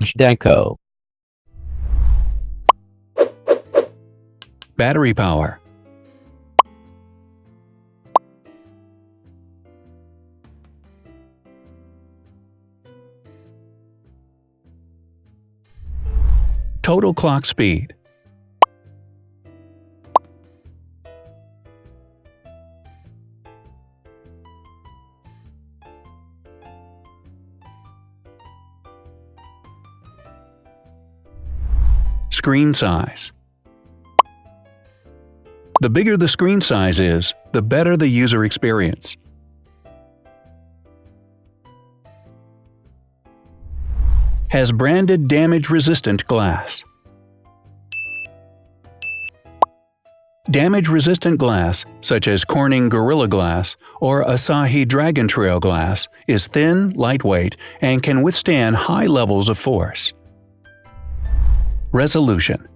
Zhdanko. Battery power. Total clock speed. Screen size. The bigger the screen size is, the better the user experience. Has branded damage-resistant glass. Damage-resistant glass, such as Corning Gorilla Glass or Asahi Dragon Trail Glass, is thin, lightweight, and can withstand high levels of force. Resolution.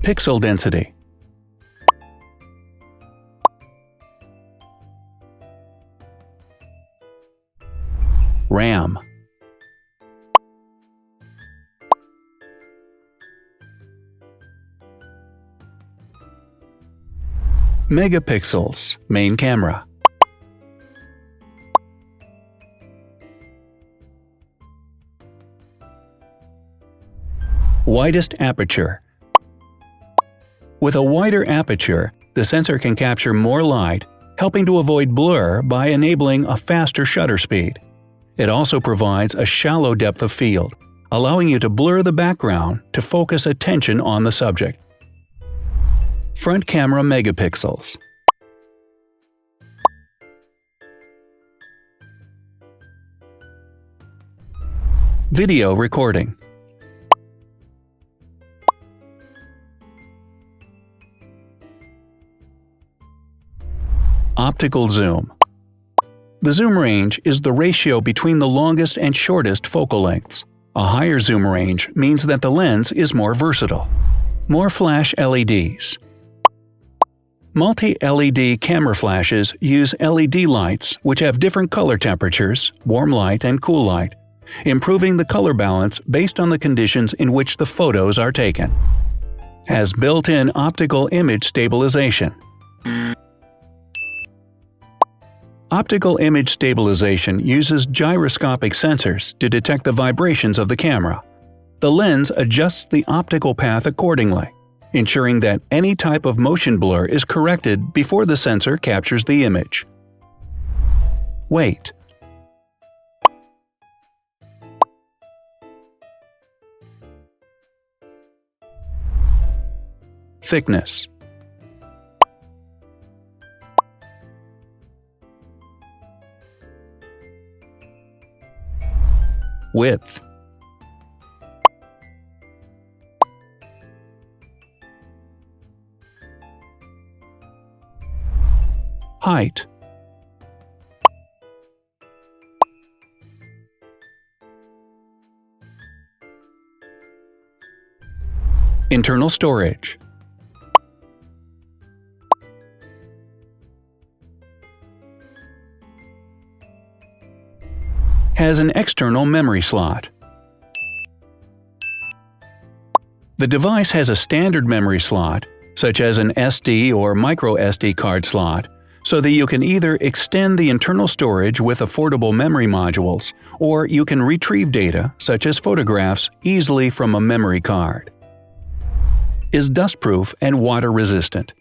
Pixel density. RAM. Megapixels, main camera. Widest aperture. With a wider aperture, the sensor can capture more light, helping to avoid blur by enabling a faster shutter speed. It also provides a shallow depth of field, allowing you to blur the background to focus attention on the subject. Front camera megapixels. Video recording. Optical zoom. The zoom range is the ratio between the longest and shortest focal lengths. A higher zoom range means that the lens is more versatile. More flash LEDs. Multi-LED camera flashes use LED lights which have different color temperatures, warm light and cool light, improving the color balance based on the conditions in which the photos are taken. Has built-in optical image stabilization. Optical image stabilization uses gyroscopic sensors to detect the vibrations of the camera. The lens adjusts the optical path accordingly, ensuring that any type of motion blur is corrected before the sensor captures the image. Weight. Thickness. Width. Height. Internal storage. Has an external memory slot. The device has a standard memory slot, such as an SD or micro SD card slot, so that you can either extend the internal storage with affordable memory modules, or you can retrieve data, such as photographs, easily from a memory card. Is dustproof and water-resistant.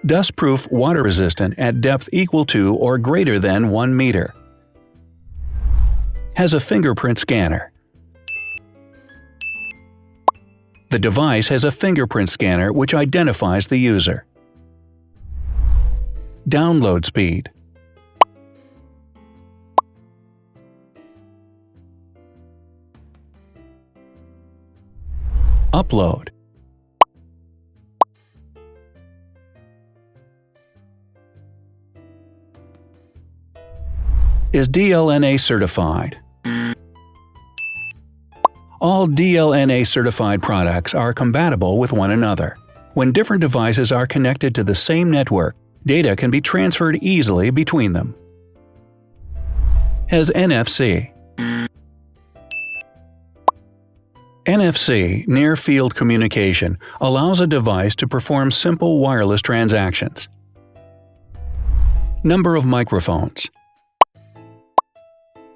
Dustproof water-resistant at depth equal to or greater than 1 meter. Has a fingerprint scanner. The device has a fingerprint scanner which identifies the user. Download speed. Upload. Is DLNA certified. All DLNA certified products are compatible with one another. When different devices are connected to the same network, data can be transferred easily between them. Has NFC. NFC, Near Field Communication, allows a device to perform simple wireless transactions. Number of microphones.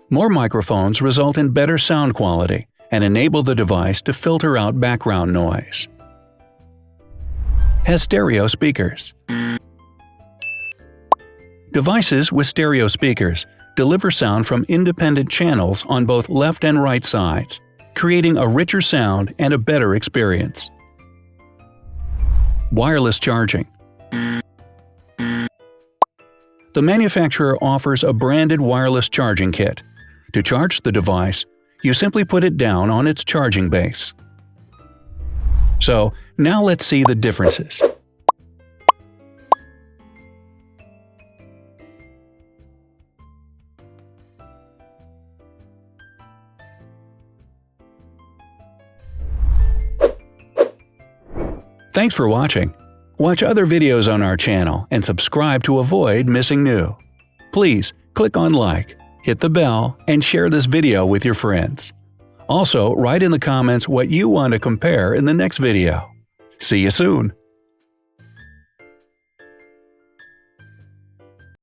More microphones result in better sound quality and enable the device to filter out background noise. Has stereo speakers. Devices with stereo speakers deliver sound from independent channels on both left and right sides, creating a richer sound and a better experience. Wireless charging. The manufacturer offers a branded wireless charging kit. To charge the device, you simply put it down on its charging base. So, now let's see the differences. Thanks for watching. Watch other videos on our channel and subscribe to avoid missing new. Please click on like, hit the bell, and share this video with your friends. Also, write in the comments what you want to compare in the next video. See you soon!